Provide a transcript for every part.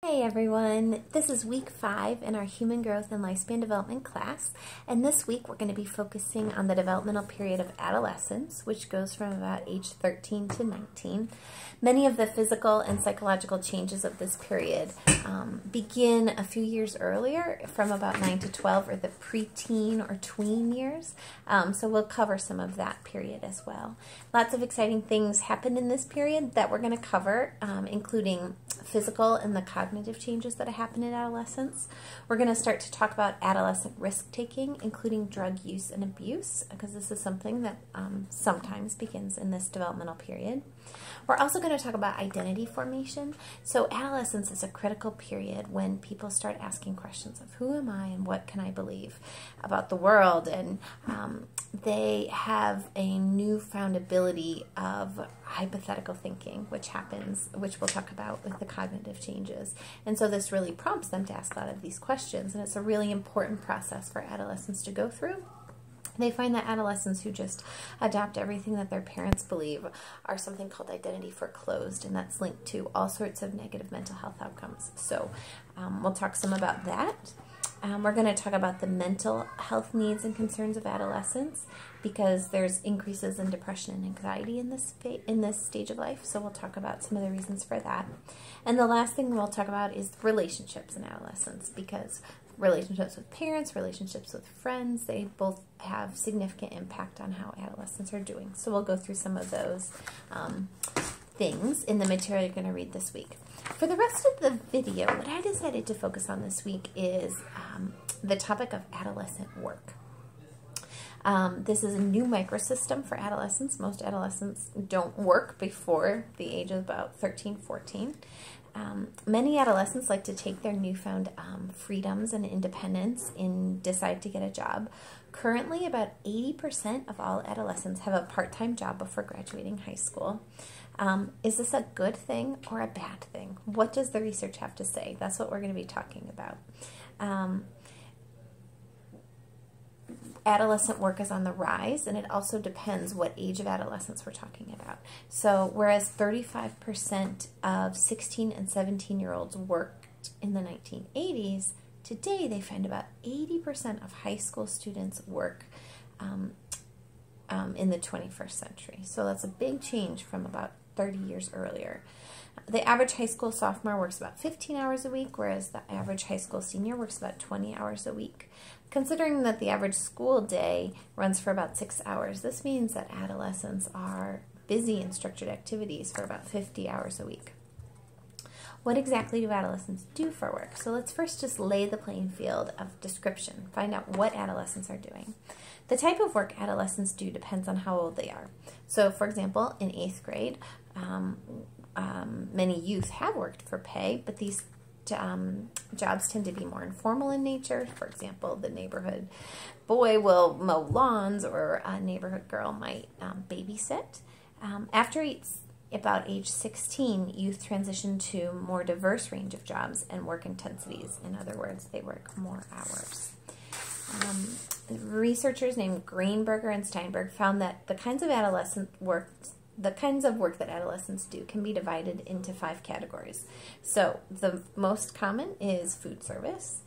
Hey everyone, this is week 5 in our Human Growth and Lifespan Development class, and this week we're going to be focusing on the developmental period of adolescence, which goes from about age 13 to 19. Many of the physical and psychological changes of this period begin a few years earlier, from about 9 to 12, or the preteen or tween years, so we'll cover some of that period as well. Lots of exciting things happen in this period that we're going to cover, including physical and the cognitive changes that happen in adolescence. We're going to start to talk about adolescent risk-taking, including drug use and abuse, because this is something that sometimes begins in this developmental period. We're also going to talk about identity formation. So adolescence is a critical period when people start asking questions of who am I and what can I believe about the world, and they have a newfound ability of hypothetical thinking, which we'll talk about with the cognitive changes. And so this really prompts them to ask a lot of these questions, and it's a really important process for adolescents to go through. They find that adolescents who just adopt everything that their parents believe are something called identity foreclosed, and that's linked to all sorts of negative mental health outcomes. So we'll talk some about that. We're going to talk about the mental health needs and concerns of adolescents, because there's increases in depression and anxiety in this stage of life, so we'll talk about some of the reasons for that. And the last thing we'll talk about is relationships in adolescence, because relationships with parents, relationships with friends, they both have significant impact on how adolescents are doing. So we'll go through some of those things in the material you're going to read this week. For the rest of the video, what I decided to focus on this week is the topic of adolescent work. This is a new microsystem for adolescents. Most adolescents don't work before the age of about 13, 14. Many adolescents like to take their newfound freedoms and independence and decide to get a job. Currently, about 80% of all adolescents have a part-time job before graduating high school. Is this a good thing or a bad thing? What does the research have to say? That's what we're going to be talking about. Adolescent work is on the rise, and it also depends what age of adolescence we're talking about. So whereas 35% of 16 and 17-year-olds worked in the 1980s, today they find about 80% of high school students work in the 21st century. So that's a big change from about 30 years earlier. The average high school sophomore works about 15 hours a week, whereas the average high school senior works about 20 hours a week. Considering that the average school day runs for about 6 hours, this means that adolescents are busy in structured activities for about 50 hours a week. What exactly do adolescents do for work? So let's first just lay the playing field of description, find out what adolescents are doing. The type of work adolescents do depends on how old they are. So for example, in 8th grade, many youth have worked for pay, but these jobs tend to be more informal in nature. For example, the neighborhood boy will mow lawns, or a neighborhood girl might babysit. After about age 16, youth transition to more diverse range of jobs and work intensities. In other words, they work more hours. Researchers named Greenberger and Steinberg found that the kinds of work that adolescents do can be divided into 5 categories. So the most common is food service.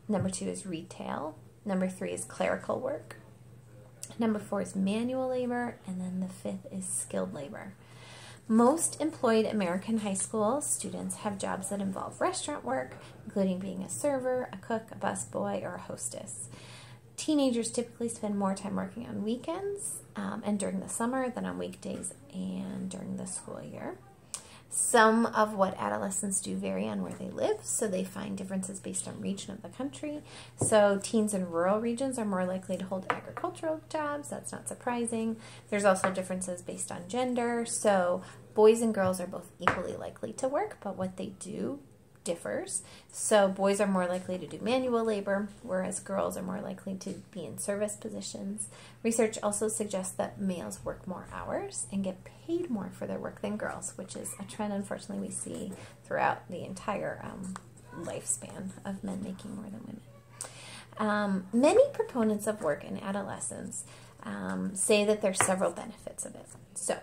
Number 2 is retail. Number 3 is clerical work. Number 4 is manual labor. And then the 5th is skilled labor. Most employed American high school students have jobs that involve restaurant work, including being a server, a cook, a busboy, or a hostess. Teenagers typically spend more time working on weekends and during the summer than on weekdays and during the school year. Some of what adolescents do vary on where they live, so they find differences based on region of the country. So teens in rural regions are more likely to hold agricultural jobs. That's not surprising. There's also differences based on gender. So boys and girls are both equally likely to work, but what they do differs. So boys are more likely to do manual labor, whereas girls are more likely to be in service positions. Research also suggests that males work more hours and get paid more for their work than girls, which is a trend, unfortunately, we see throughout the entire lifespan of men making more than women. Many proponents of work in adolescence say that there's several benefits of it. So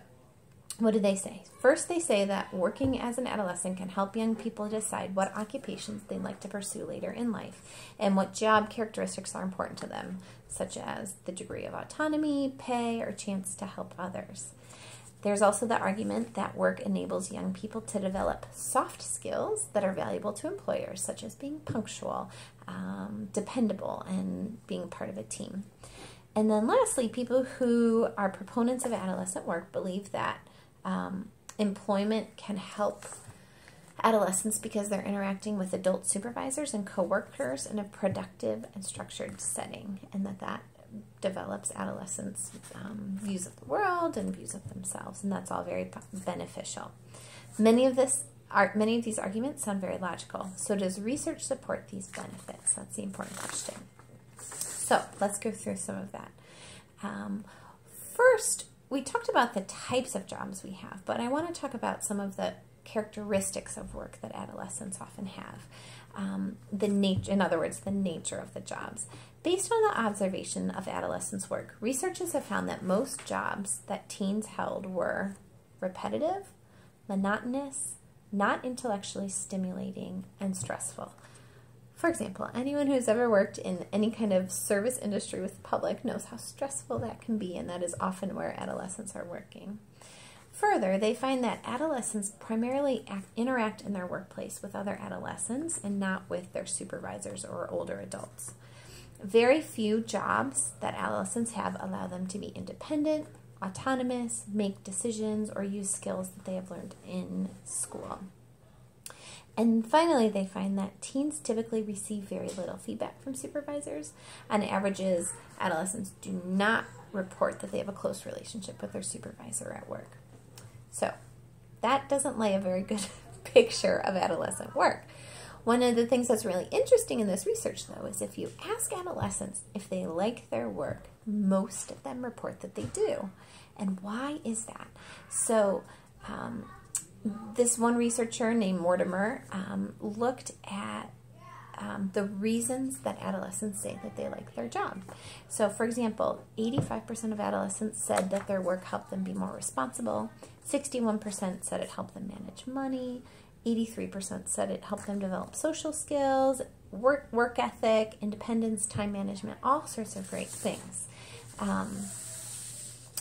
What do they say? First, they say that working as an adolescent can help young people decide what occupations they'd like to pursue later in life and what job characteristics are important to them, such as the degree of autonomy, pay, or chance to help others. There's also the argument that work enables young people to develop soft skills that are valuable to employers, such as being punctual, dependable, and being part of a team. And then lastly, people who are proponents of adolescent work believe that employment can help adolescents because they're interacting with adult supervisors and coworkers in a productive and structured setting, and that develops adolescents' views of the world and views of themselves, and that's all very beneficial. Many of these arguments sound very logical. So does research support these benefits? That's the important question. So let's go through some of that. First, we talked about the types of jobs we have, but I want to talk about some of the characteristics of work that adolescents often have. In other words, the nature of the jobs. Based on the observation of adolescents' work, researchers have found that most jobs that teens held were repetitive, monotonous, not intellectually stimulating, and stressful. For example, anyone who's ever worked in any kind of service industry with the public knows how stressful that can be, and that is often where adolescents are working. Further, they find that adolescents primarily interact in their workplace with other adolescents and not with their supervisors or older adults. Very few jobs that adolescents have allow them to be independent, autonomous, make decisions, or use skills that they have learned in school. And finally, they find that teens typically receive very little feedback from supervisors. On averages, adolescents do not report that they have a close relationship with their supervisor at work. So that doesn't lay a very good picture of adolescent work. One of the things that's really interesting in this research, though, is if you ask adolescents if they like their work, most of them report that they do. And why is that? So this one researcher named Mortimer looked at the reasons that adolescents say that they like their job. So, for example, 85% of adolescents said that their work helped them be more responsible. 61% said it helped them manage money. 83% said it helped them develop social skills, work ethic, independence, time management, all sorts of great things.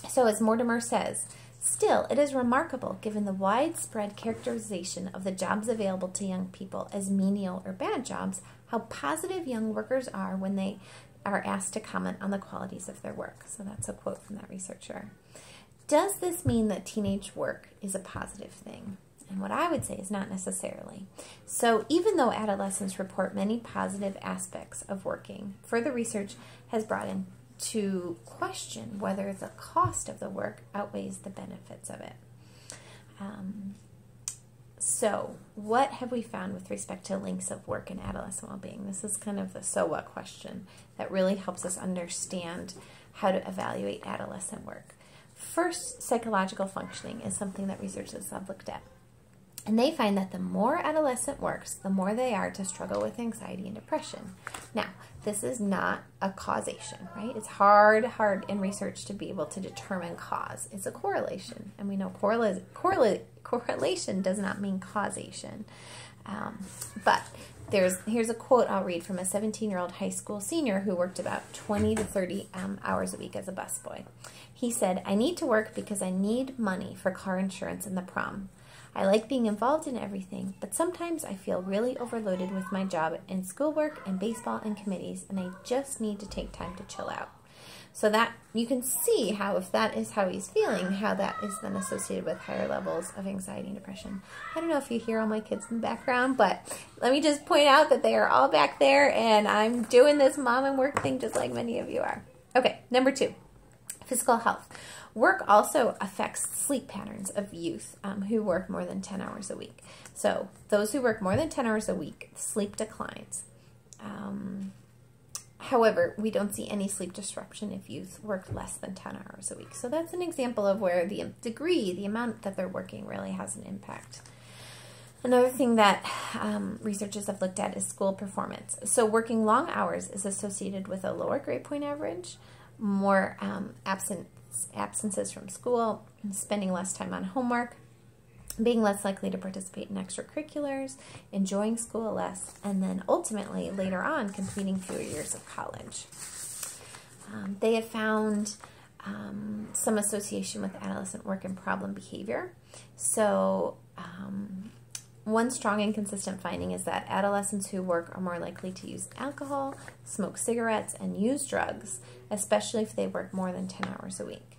So as Mortimer says, still, it is remarkable, given the widespread characterization of the jobs available to young people as menial or bad jobs, how positive young workers are when they are asked to comment on the qualities of their work. So that's a quote from that researcher. Does this mean that teenage work is a positive thing? And what I would say is not necessarily. So even though adolescents report many positive aspects of working, further research has brought in to question whether the cost of the work outweighs the benefits of it. So what have we found with respect to links of work and adolescent well-being? This is kind of the so what question that really helps us understand how to evaluate adolescent work. First, psychological functioning is something that researchers have looked at. And they find that the more adolescent works, the more they are to struggle with anxiety and depression. Now, this is not a causation, right? It's hard in research to be able to determine cause. It's a correlation. And we know correlation does not mean causation. But here's a quote I'll read from a 17-year-old high school senior who worked about 20 to 30 hours a week as a busboy. He said, "I need to work because I need money for car insurance and the prom. I like being involved in everything, but sometimes I feel really overloaded with my job and schoolwork and baseball and committees, and I just need to take time to chill out." So that you can see how, if that is how he's feeling, how that is then associated with higher levels of anxiety and depression. I don't know if you hear all my kids in the background, but let me just point out that they are all back there, and I'm doing this mom and work thing just like many of you are. Okay, number 2, physical health. Work also affects sleep patterns of youth who work more than 10 hours a week. So those who work more than 10 hours a week, sleep declines. However, we don't see any sleep disruption if youth work less than 10 hours a week. So that's an example of where the amount that they're working really has an impact. Another thing that researchers have looked at is school performance. So working long hours is associated with a lower grade point average, more absent absences from school, spending less time on homework, being less likely to participate in extracurriculars, enjoying school less, and then ultimately later on completing fewer years of college. They have found some association with adolescent work and problem behavior. So one strong and consistent finding is that adolescents who work are more likely to use alcohol, smoke cigarettes, and use drugs, especially if they work more than 10 hours a week.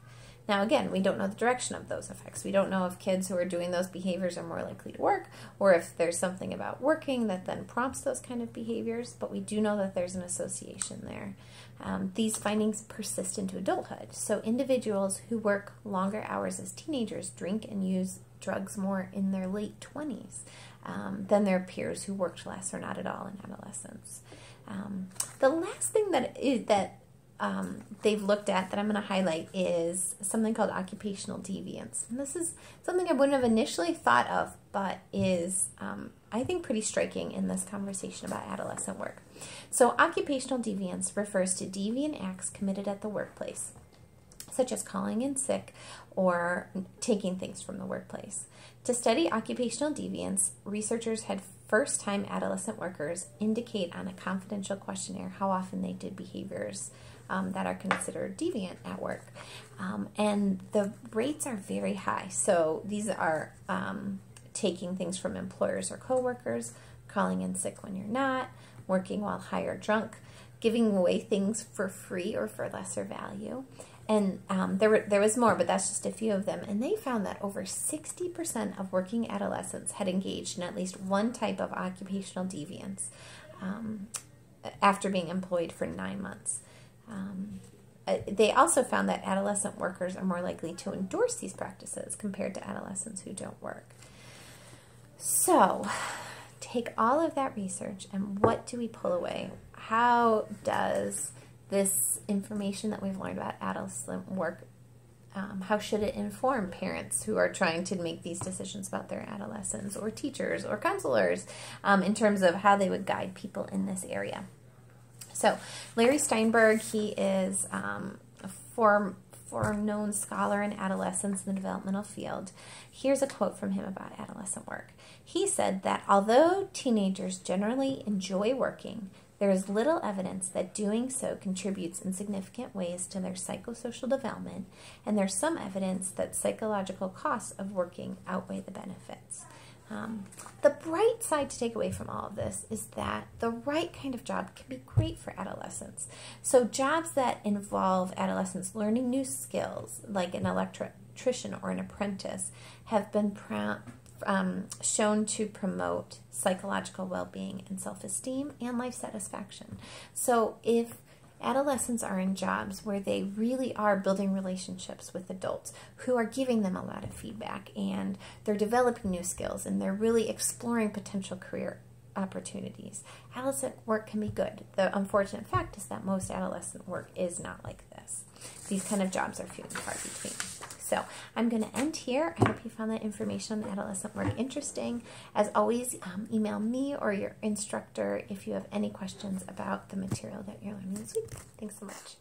Now, again, we don't know the direction of those effects. We don't know if kids who are doing those behaviors are more likely to work, or if there's something about working that then prompts those kind of behaviors, but we do know that there's an association there. These findings persist into adulthood. So individuals who work longer hours as teenagers drink and use drugs more in their late 20s than their peers who worked less or not at all in adolescence. The last thing that they've looked at that I'm going to highlight is something called occupational deviance. And this is something I wouldn't have initially thought of, but is, I think, pretty striking in this conversation about adolescent work. So occupational deviance refers to deviant acts committed at the workplace, such as calling in sick or taking things from the workplace. To study occupational deviance, researchers had first-time adolescent workers indicate on a confidential questionnaire how often they did behaviors that are considered deviant at work. And the rates are very high. So these are taking things from employers or coworkers, calling in sick when you're not, working while high or drunk, giving away things for free or for lesser value. And there was more, but that's just a few of them. And they found that over 60% of working adolescents had engaged in at least one type of occupational deviance after being employed for 9 months. They also found that adolescent workers are more likely to endorse these practices compared to adolescents who don't work. So, take all of that research and what do we pull away? How does this information that we've learned about adolescent work, how should it inform parents who are trying to make these decisions about their adolescents, or teachers or counselors, in terms of how they would guide people in this area? So Larry Steinberg, he is a known scholar in adolescence in the developmental field. Here's a quote from him about adolescent work. He said that although teenagers generally enjoy working, there is little evidence that doing so contributes in significant ways to their psychosocial development, and there's some evidence that psychological costs of working outweigh the benefits. The bright side to take away from all of this is that the right kind of job can be great for adolescents. So jobs that involve adolescents learning new skills, like an electrician or an apprentice, have been shown to promote psychological well-being and self-esteem and life satisfaction. So if adolescents are in jobs where they really are building relationships with adults who are giving them a lot of feedback, and they're developing new skills, and they're really exploring potential career opportunities, adolescent work can be good. The unfortunate fact is that most adolescent work is not like this. These kind of jobs are few and far between. So I'm going to end here. I hope you found that information on adolescent work interesting. As always, email me or your instructor if you have any questions about the material that you're learning this week. Thanks so much.